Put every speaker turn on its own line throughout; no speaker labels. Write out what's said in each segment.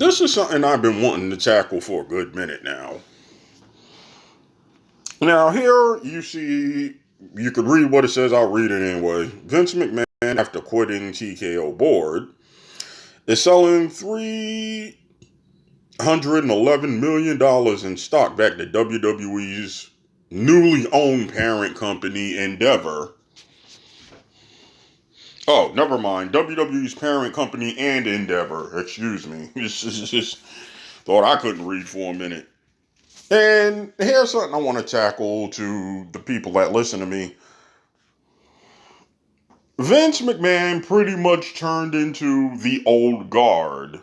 This is something I've been wanting to tackle for a good minute now. Now, here you see, you could read what it says, I'll read it anyway. Vince McMahon, after quitting TKO board, is selling $311 million in stock back to WWE's newly owned parent company, Endeavor. Oh, never mind. WWE's parent company and Endeavor. Excuse me. Just thought I couldn't read for a minute. And here's something I want to tackle to the people that listen to me. Vince McMahon pretty much turned into the old guard.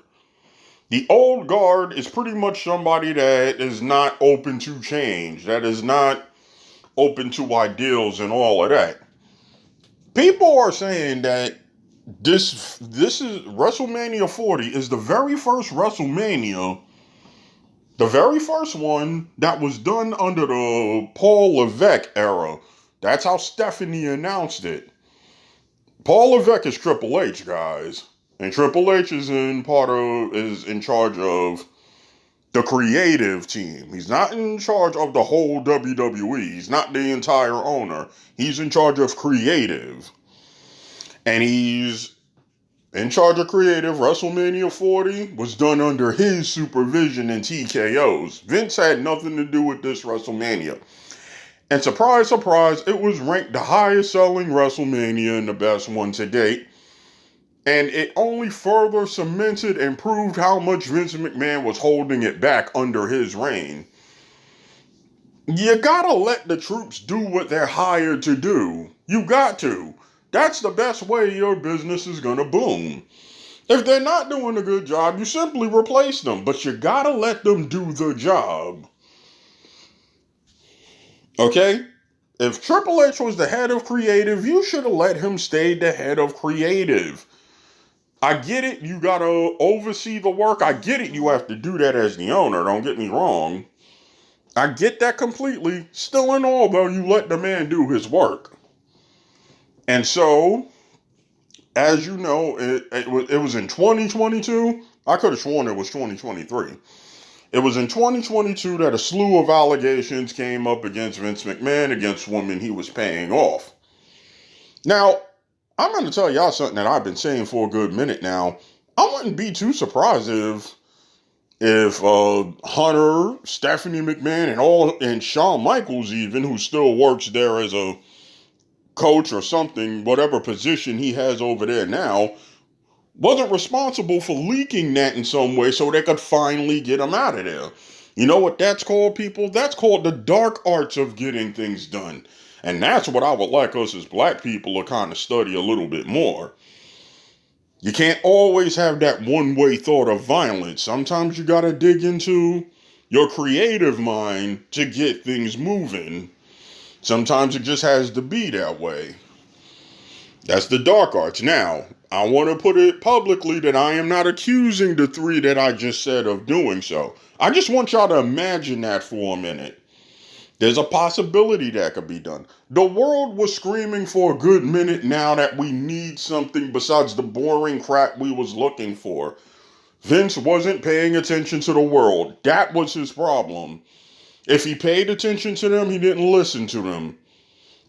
The old guard is pretty much somebody that is not open to change, that is not open to ideals and all of that. People are saying that this is WrestleMania 40 is the very first WrestleMania, the very first one that was done under the Paul Levesque era. That's how Stephanie announced it. Paul Levesque is Triple H, guys. And Triple H is in charge of the creative team. He's not in charge of the whole WWE. He's not the entire owner. He's in charge of creative. And he's in charge of creative. WrestleMania 40 was done under his supervision and TKOs. Vince had nothing to do with this WrestleMania. And surprise, surprise, it was ranked the highest selling WrestleMania and the best one to date. And it only further cemented and proved how much Vince McMahon was holding it back under his reign. You gotta let the troops do what they're hired to do. You got to. That's the best way your business is gonna boom. If they're not doing a good job, you simply replace them. But you gotta let them do the job. Okay? If Triple H was the head of creative, you should have let him stay the head of creative. I get it, you gotta oversee the work. I get it, you have to do that as the owner, don't get me wrong. I get that completely. Still in all, though, you let the man do his work. And so, as you know, it was in 2022. I could have sworn it was 2023. It was in 2022 that a slew of allegations came up against Vince McMahon, against women he was paying off. Now, I'm going to tell y'all something that I've been saying for a good minute now. I wouldn't be too surprised if Hunter, Stephanie McMahon, and Shawn Michaels even, who still works there as a coach or something, whatever position he has over there now, wasn't responsible for leaking that in some way so they could finally get him out of there. You know what that's called, people? That's called the dark arts of getting things done. And that's what I would like us as black people to kind of study a little bit more. You can't always have that one-way thought of violence. Sometimes you gotta dig into your creative mind to get things moving. Sometimes it just has to be that way. That's the dark arts. Now, I want to put it publicly that I am not accusing the three that I just said of doing so. I just want y'all to imagine that for a minute. There's a possibility that could be done. The world was screaming for a good minute now that we need something besides the boring crap we was looking for. Vince wasn't paying attention to the world. That was his problem. If he paid attention to them, he didn't listen to them.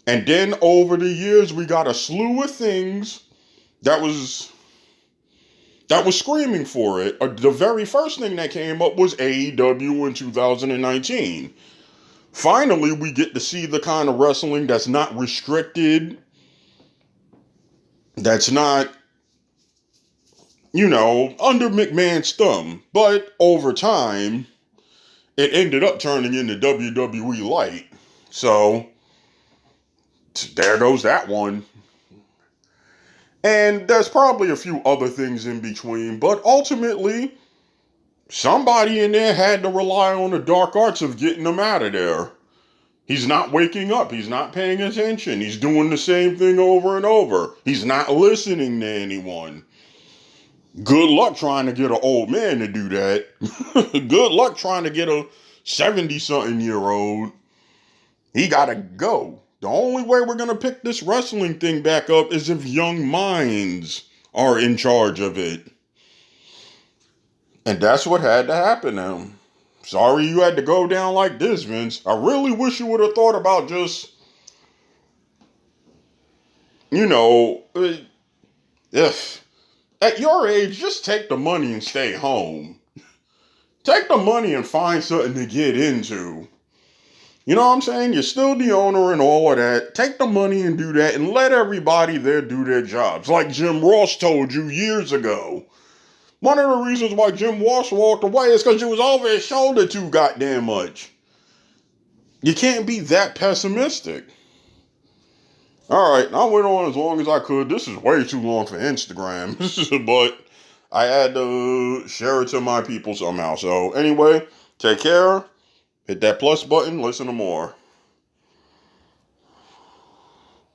And then over the years, we got a slew of things that was screaming for it. The very first thing that came up was AEW in 2019. Finally, we get to see the kind of wrestling that's not restricted, that's not, under McMahon's thumb. But over time, it ended up turning into WWE Light. So, there goes that one. And there's probably a few other things in between, but ultimately, somebody in there had to rely on the dark arts of getting him out of there. He's not waking up. He's not paying attention. He's doing the same thing over and over. He's not listening to anyone. Good luck trying to get an old man to do that. Good luck trying to get a 70-something-year-old. He gotta go. The only way we're gonna pick this wrestling thing back up is if young minds are in charge of it. And that's what had to happen to him. Sorry you had to go down like this, Vince. I really wish you would have thought about just, you know, if at your age, just take the money and stay home. Take the money and find something to get into. You know what I'm saying? You're still the owner and all of that. Take the money and do that and let everybody there do their jobs. Like Jim Ross told you years ago. One of the reasons why Jim Ross walked away is because you was over his shoulder too goddamn much. You can't be that pessimistic. Alright, I went on as long as I could. This is way too long for Instagram. But I had to share it to my people somehow. So anyway, take care. Hit that plus button. Listen to more.